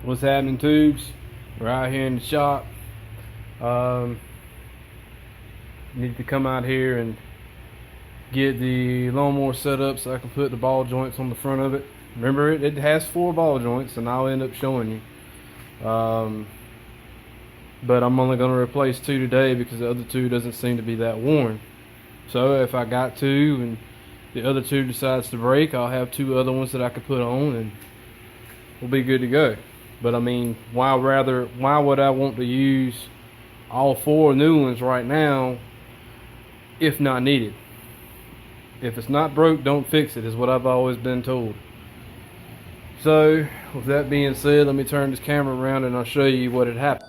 What's happening, tubes? We're out here in the shop. Need to come out here and get the lawnmower set up so I can put the ball joints on the front of it. Remember, it has 4 ball joints, and I'll end up showing you. But I'm only going to replace 2 today because the other 2 doesn't seem to be that worn. So if I got 2 and the other 2 decides to break, I'll have 2 other ones that I could put on and we'll be good to go. But I mean, why would I want to use all 4 new ones right now if not needed? If it's not broke, don't fix it, is what I've always been told. So with that being said, let me turn this camera around and I'll show you what had happened.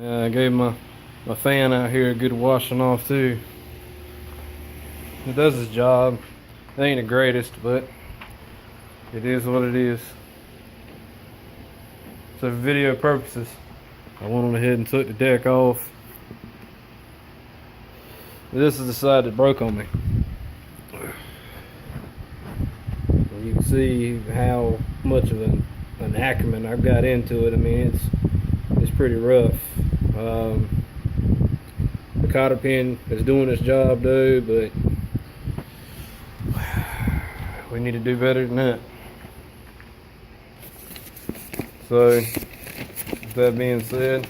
I gave my fan out here a good washing off too. It does its job. It ain't the greatest, but it is what it is. So for video purposes, I went on ahead and took the deck off. This is the side that broke on me. And you can see how much of an acumen I've got into it. I mean, it's pretty rough. The cotter pin is doing its job though, but we need to do better than that. So with that being said,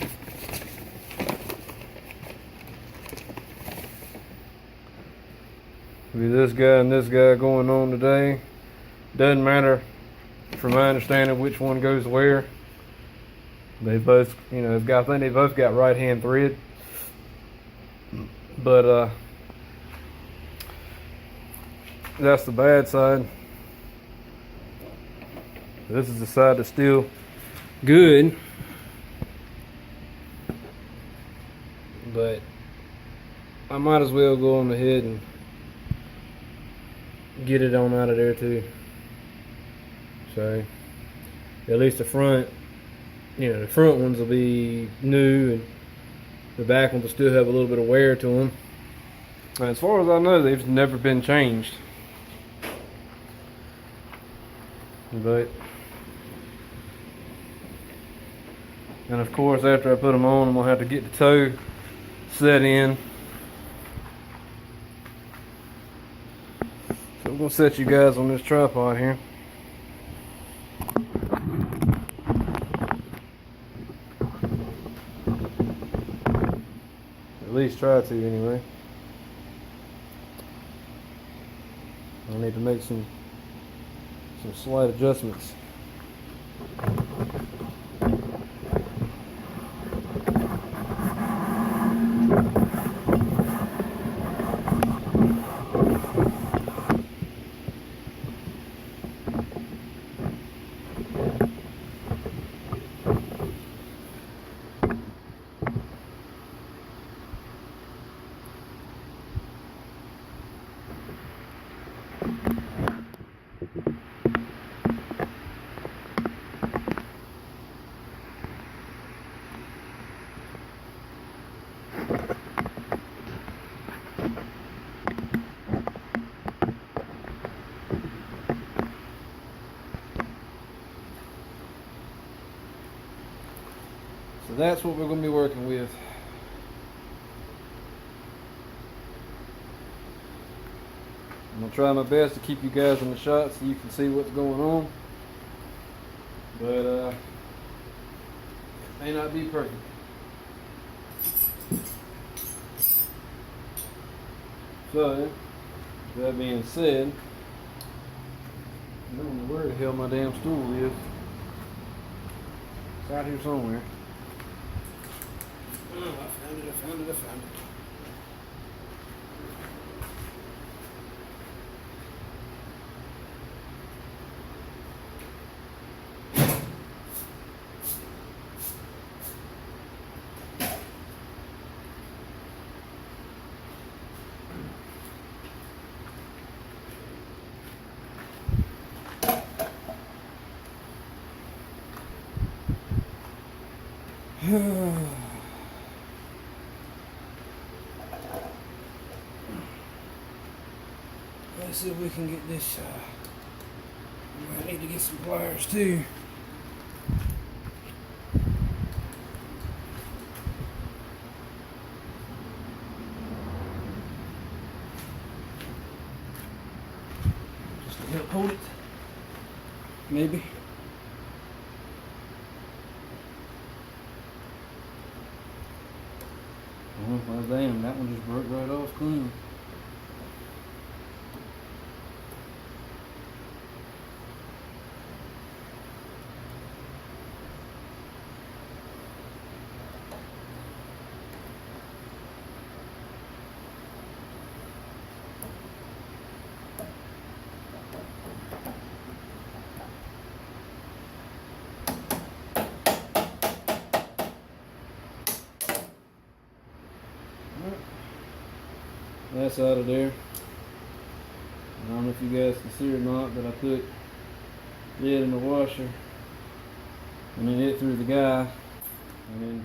with this guy and this guy going on today, doesn't matter from my understanding which one goes where. They both, I think they both got right hand thread. But that's the bad side. This is the side that's still good. But I might as well go on ahead and get it on out of there too. So at least the front, the front ones will be new and the back ones will still have a little bit of wear to them. And as far as I know, they've never been changed. And of course, after I put them on, I'm gonna have to get the toe set in. So I'm gonna set you guys on this tripod here. At least try to anyway. I need to make some slight adjustments. So that's what we're going to be working with. I'm going to try my best to keep you guys in the shot so you can see what's going on. But it may not be perfect. So, that being said, I don't know where the hell my damn stool is. It's out here somewhere. Oh, I found it. Let's see if we can get this. We might need to get some pliers too. Just to help hold it. Maybe. Well, damn, that one just broke right off clean. That's out of there. I don't know if you guys can see or not, but I put it in the washer and then it through the guy, and then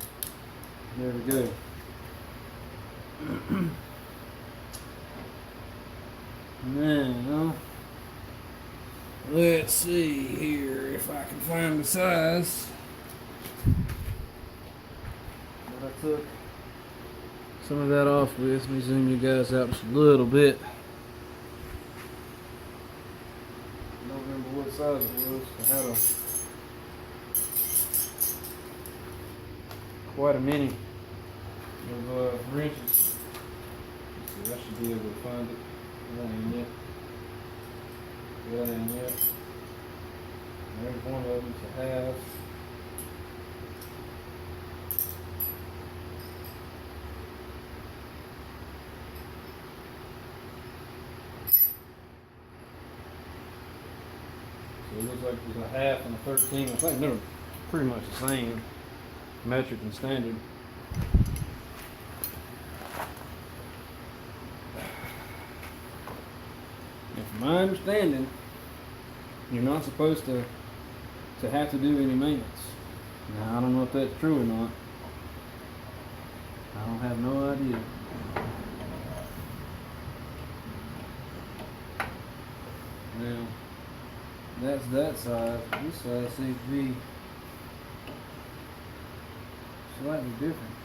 there we go. Now, let's see here if I can find the size that I took some of that off with. Let me zoom you guys out just a little bit. I don't remember what size it was. I had quite a many of wrenches. Let's see, I should be able to find it. That ain't it. That ain't it. There's one of them to have. So it looks like there's a half and a 13. I think they're pretty much the same, metric and standard. And from my understanding, you're not supposed to have to do any maintenance. Now I don't know if that's true or not. I don't have no idea. Now, that's that size. This size seems to be slightly different.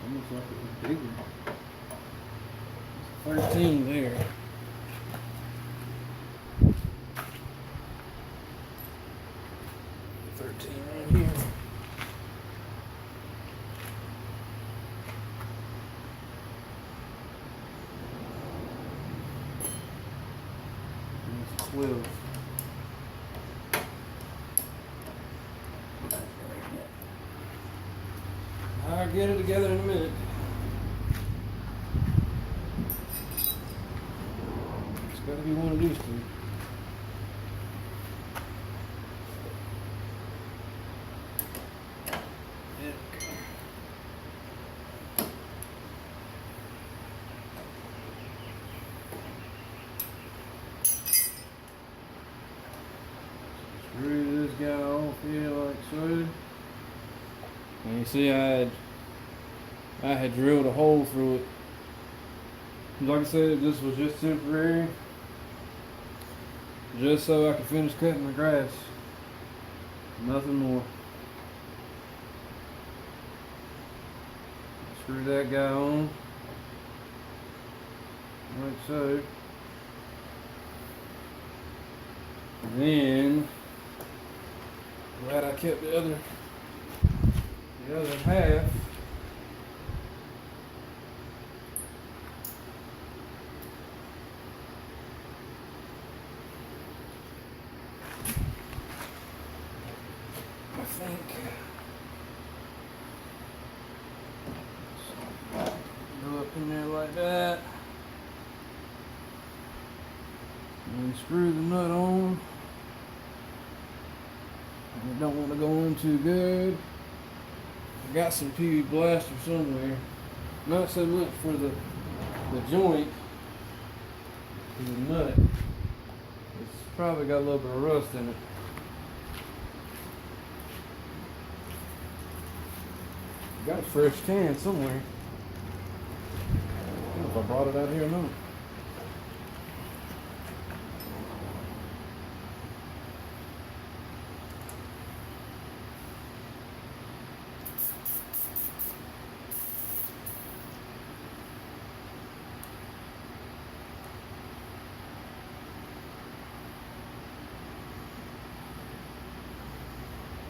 Almost like it was bigger. It's 13 there. Right here. It's 12. I'll get it together in a minute. It's got to be one of these two. Screw this guy off here like so. And you see I had drilled a hole through it. Like I said, this was just temporary. Just so I could finish cutting the grass. Nothing more. Screw that guy on. Like so. And then, glad I kept the other half. I think go up in there like that and screw the nut on. I don't want to go on too good. I got some PV blaster somewhere. Not so much for the joint, for the nut. It's probably got a little bit of rust in it. Got a fresh can somewhere. I don't know if I brought it out here or not.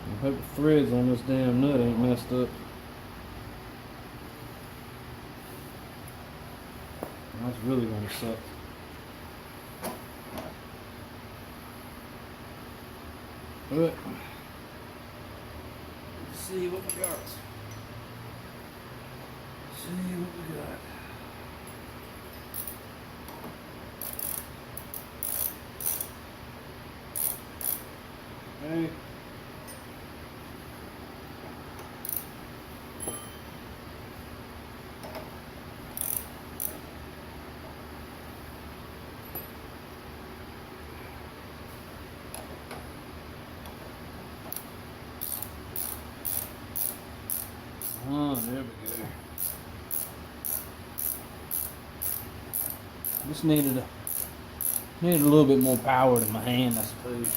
I hope the threads on this damn nut ain't messed up. That's really gonna suck. But let's see what we got. See what we got. Hey. Oh, there we go. Just needed a little bit more power to my hand, I suppose.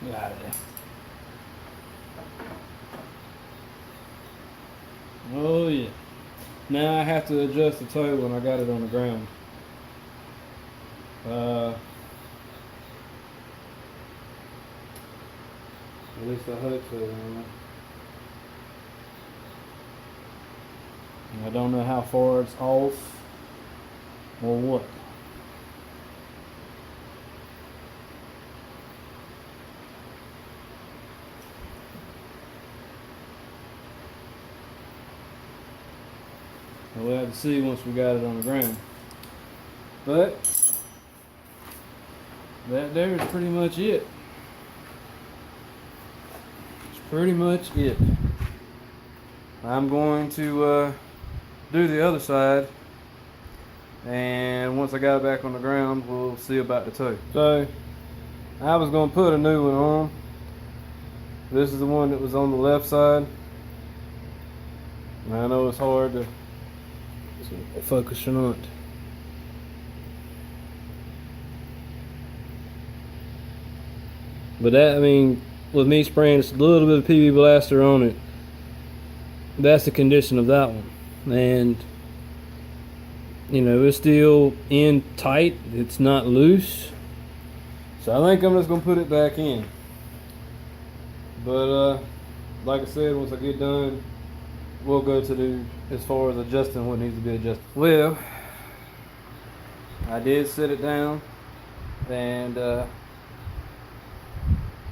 Get out of there. Oh yeah. Now I have to adjust the toe when I got it on the ground. At least I hope so. I don't know how far it's off or what. We'll have to see once we got it on the ground. But that there is pretty much it. It's pretty much it. I'm going to do the other side, and once I got it back on the ground, we'll see about the toe. So I was going to put a new one on. This is the one that was on the left side. And I know it's hard to focus or not. But that, I mean, with me spraying just a little bit of PB Blaster on it, that's the condition of that one. And you know, it's still in tight, it's not loose. So I think I'm just gonna put it back in. But like I said, once I get done, we'll go to as far as adjusting what needs to be adjusted. Well, I did sit it down, and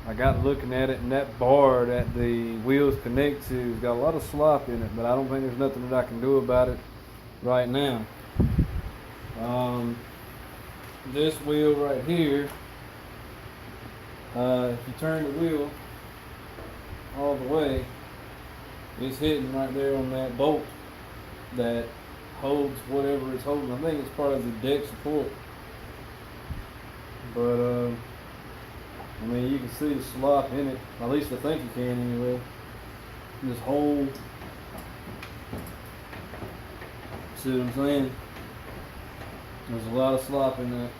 I got looking at it, and that bar that the wheels connect to has got a lot of slop in it, but I don't think there's nothing that I can do about it right now. This wheel right here, if you turn the wheel all the way, it's hitting right there on that bolt that holds whatever it's holding. I think it's part of the deck support. But I mean, you can see the slop in it. At least I think you can anyway. This hole. See what I'm saying? There's a lot of slop in that.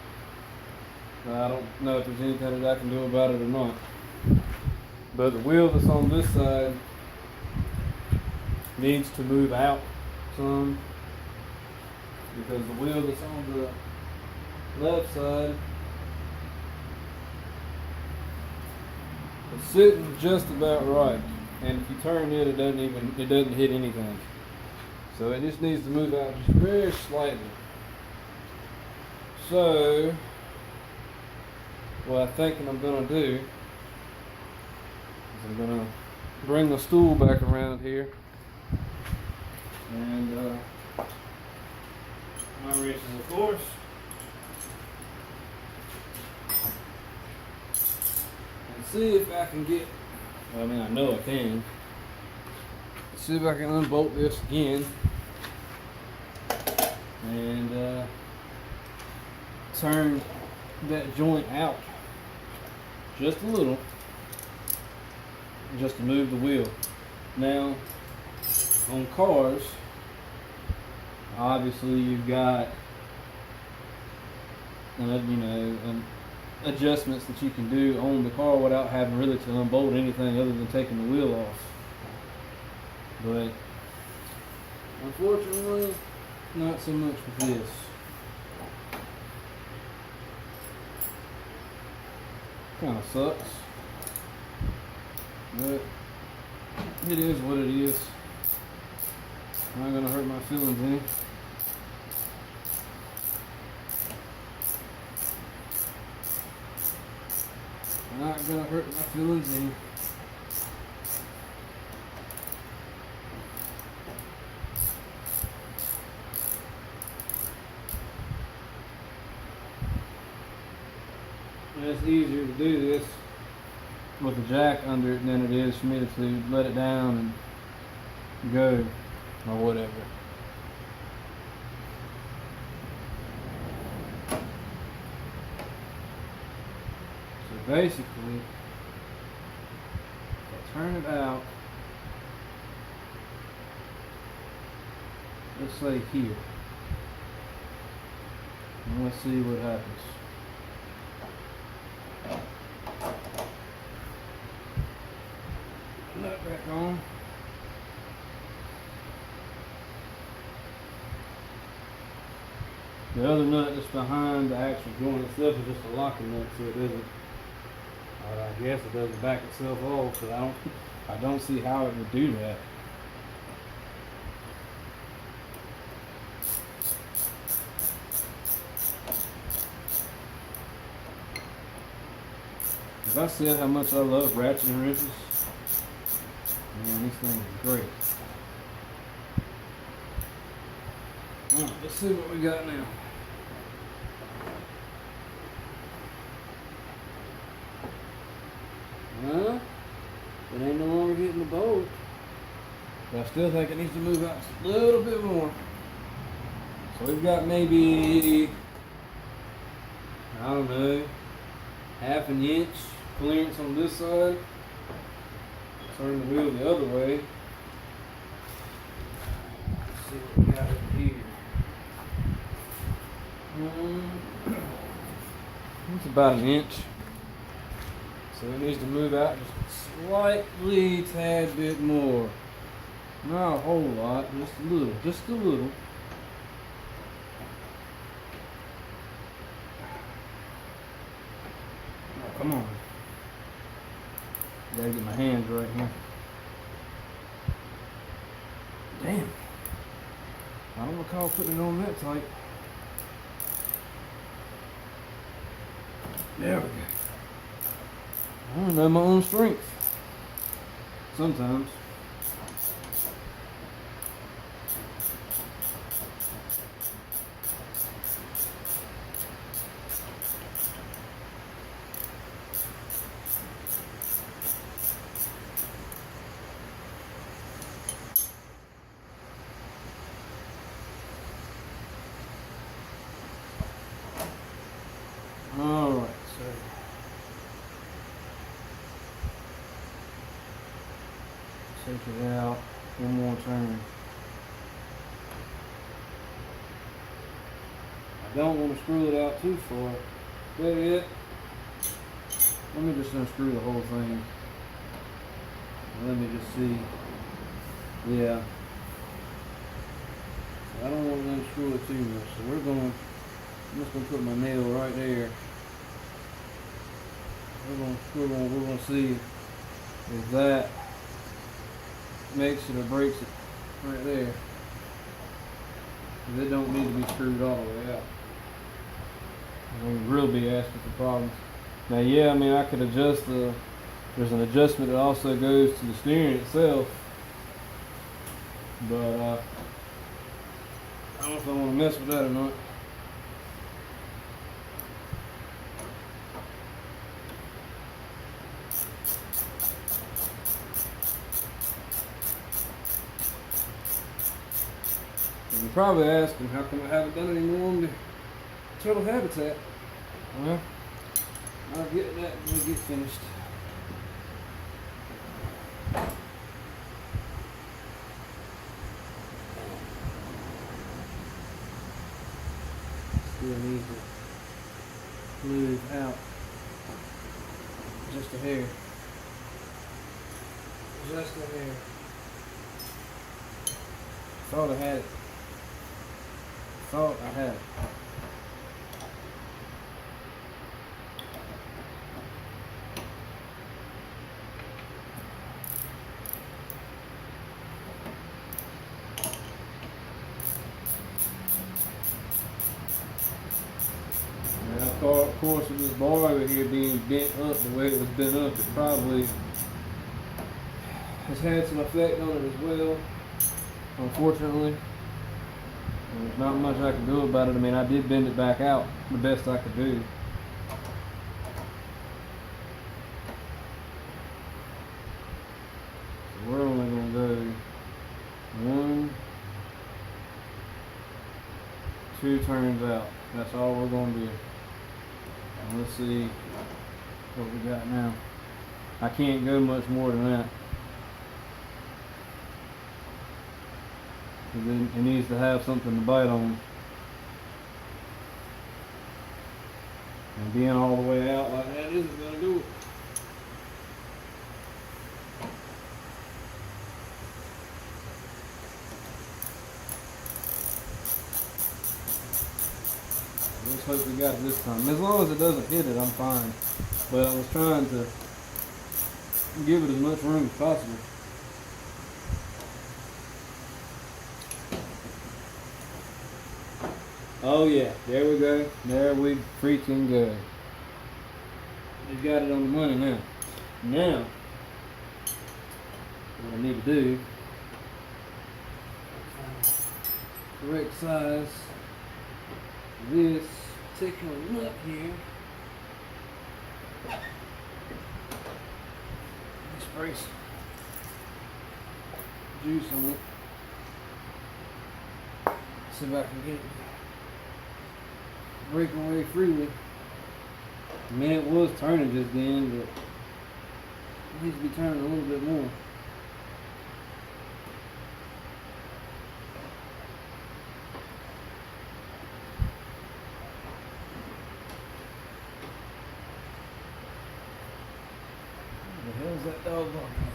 I don't know if there's anything that I can do about it or not. But the wheel that's on this side needs to move out some, because the wheel that's on the left side is sitting just about right, and if you turn it, it doesn't hit anything. So it just needs to move out just very slightly. So what I think I'm gonna do is I'm gonna bring the stool back around here. And my wrenches, of course. And see if I can get, well, I mean, I know I can. See if I can unbolt this again. And turn that joint out just a little, just to move the wheel. Now, on cars, obviously you've got adjustments that you can do on the car without having really to unbolt anything other than taking the wheel off. But unfortunately, not so much with this. Kind of sucks, but it is what it is. Not gonna hurt my feelings any. Not gonna hurt my feelings any. And it's easier to do this with a jack under it than it is for me to let it down and go or whatever. So basically, if I turn it out, let's say here, and let's see what happens. Nut back on. The other nut that's behind the actual joint itself is just a locking nut, so it doesn't. I guess it doesn't back itself off. So I don't see how it would do that. If I said how much I love ratcheting wrenches, man, this thing is great. Alright, let's see what we got now. Well, it ain't no longer hitting the bolt. But I still think it needs to move out just a little bit more. So we've got maybe, I don't know, half an inch clearance on this side. Turn the wheel the other way. Let's see what we got over here. It's about an inch. So it needs to move out just slightly tad bit more. Not a whole lot, just a little, just a little. Oh, come on. Gotta get my hands right here. Damn. I don't recall putting it on that tight. There we go. I don't know my own strength. Sometimes. Alright, so take it out, one more turn. I don't want to screw it out too far. That it. Let me just unscrew the whole thing. Let me just see. Yeah. I don't want to unscrew it too much, so I'm just going to put my nail right there. We're going to see if that makes it or breaks it right there. Because it don't need to be screwed all the way out. We would really be asking for problems. Now, yeah, I mean, I could adjust the There's an adjustment that also goes to the steering itself, but I don't know if I want to mess with that or not. You're probably asking how come I haven't done any more on the turtle habitat. Well, I'll get to that when we get finished. Still need to move out just a hair. Just a hair. Thought I had it. Thought I had it. Of course, with this bar over here being bent up the way it was bent up, it probably has had some effect on it as well, unfortunately. And there's not much I can do about it. I mean, I did bend it back out the best I could do. So we're only going to go 1, 2 turns out. That's all we're going to do. And let's see what we got now. I can't go much more than that. It needs to have something to bite on. And being all the way out like that isn't going to do it. Let's hope we got it this time. As long as it doesn't hit it, I'm fine. But I was trying to give it as much room as possible. Oh yeah, there we go. There we freaking go. We got it on the money now. Now, what I need to do, correct size this particular nut here. Spray some juice on it. See if I can get it break away freely. I mean, it was turning just then, but it needs to be turning a little bit more. Where the hell's that dog barking at?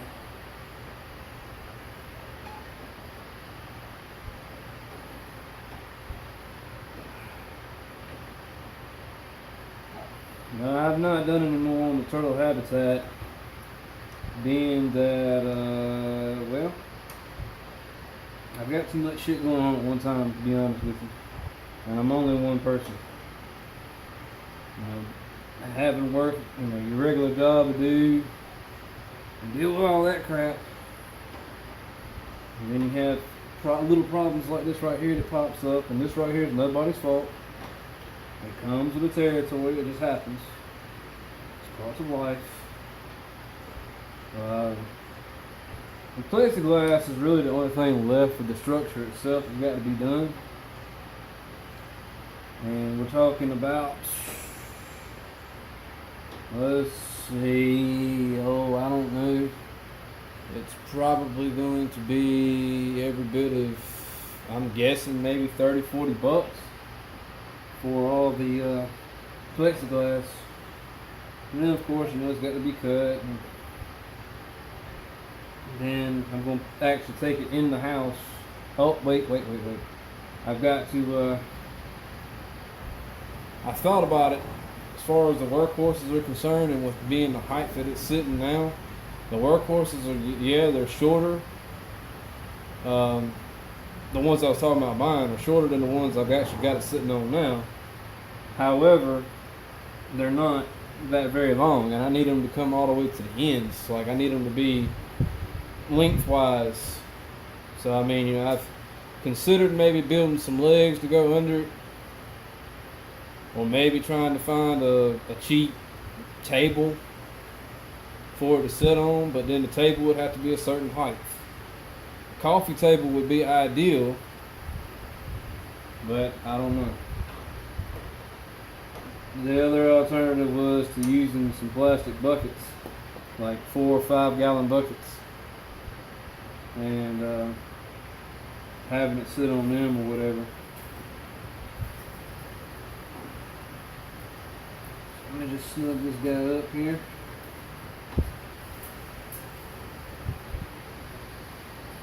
No, I've not done any more on the turtle habitat, being that, well, I've got too much shit going on at one time, to be honest with you, and I'm only one person. Having work, your regular job to do, and deal with all that crap, and then you have little problems like this right here that pops up, and this right here is nobody's fault. It comes with the territory, it just happens. It's part of life. The plexiglass is really the only thing left for the structure itself that's got to be done. And we're talking about, let's see, I don't know. It's probably going to be every bit of, I'm guessing maybe 30, 40 bucks. For all the plexiglass. And then of course, it's got to be cut. And then I'm going to actually take it in the house. Oh, wait. I've got to, I thought about it as far as the workhorses are concerned, and with being the height that it's sitting now. The workhorses are, yeah, they're shorter. The ones I was talking about buying are shorter than the ones I've actually got it sitting on now. However, they're not that very long, and I need them to come all the way to the ends. Like, I need them to be lengthwise. So I mean, you know, I've considered maybe building some legs to go under it, or maybe trying to find a cheap table for it to sit on, but then the table would have to be a certain height. A coffee table would be ideal, but I don't know. The other alternative was to using some plastic buckets, like 4 or 5 gallon buckets, and having it sit on them or whatever. Let me just snug this guy up here.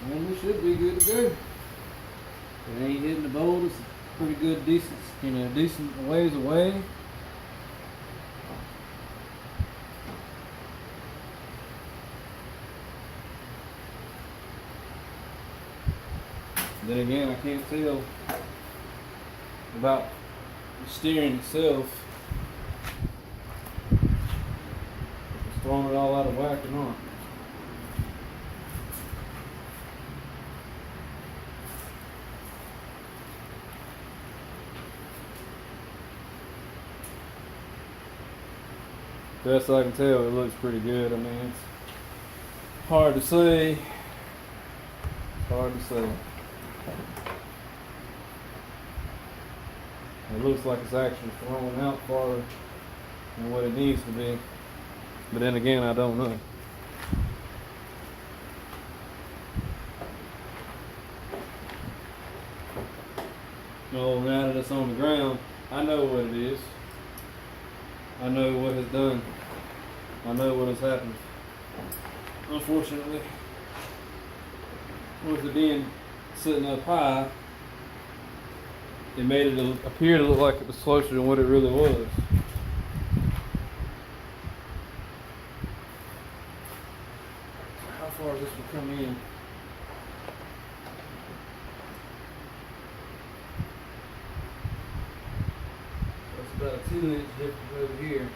And we should be good to go. It ain't hitting the bolt. It's pretty good, decent, you know, decent ways away. Then again, I can't tell about the steering itself. If it's throwing it all out of whack or not. Best I can tell, it looks pretty good. I mean, it's hard to say. It's hard to say. It looks like it's actually thrown out farther than what it needs to be. But then again, I don't know. Oh, now that it's on the ground, I know what it is. I know what has done. I know what has happened. Unfortunately, with it being sitting up high, it made it appear to look like it was closer than what it really was. How far is this will come in? That's about a 2-inch difference over here.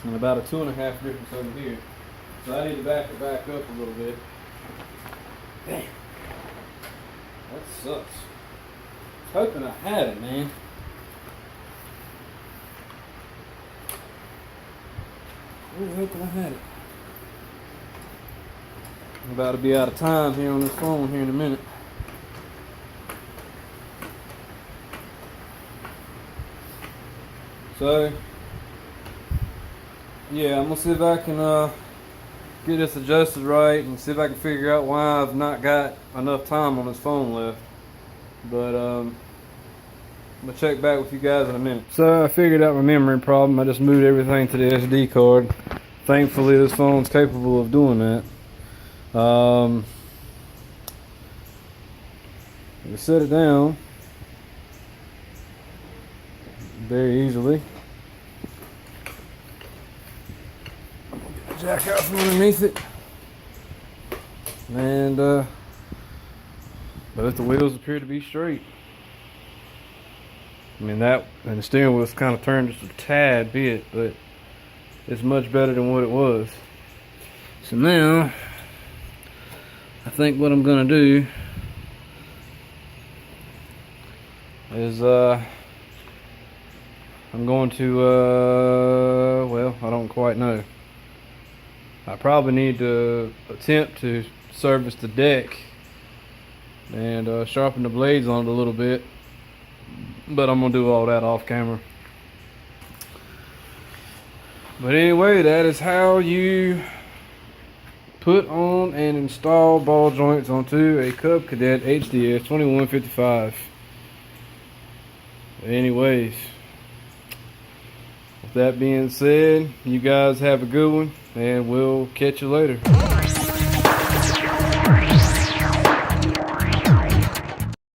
And about a 2.5 difference over here. So I need to back it back up a little bit. Damn. That sucks. Hoping I had it, man. Really hoping I had it. I'm about to be out of time here on this phone here in a minute. So yeah, I'm gonna see if I can get this adjusted right and see if I can figure out why I've not got enough time on this phone left. But I'm gonna check back with you guys in a minute. So I figured out my memory problem. I just moved everything to the SD card. Thankfully, this phone's capable of doing that. You set it down very easily. Jack out from underneath it, and both the wheels appear to be straight. I mean, that and the steering wheel's kind of turned just a tad bit, but it's much better than what it was. So now I think what I'm gonna do is I'm going to well, I don't quite know. I probably need to attempt to service the deck and sharpen the blades on it a little bit, but I'm gonna do all that off camera. But anyway, that is how you put on and install ball joints onto a Cub Cadet Hds 2155. Anyways, with that being said, you guys have a good one, and we'll catch you later.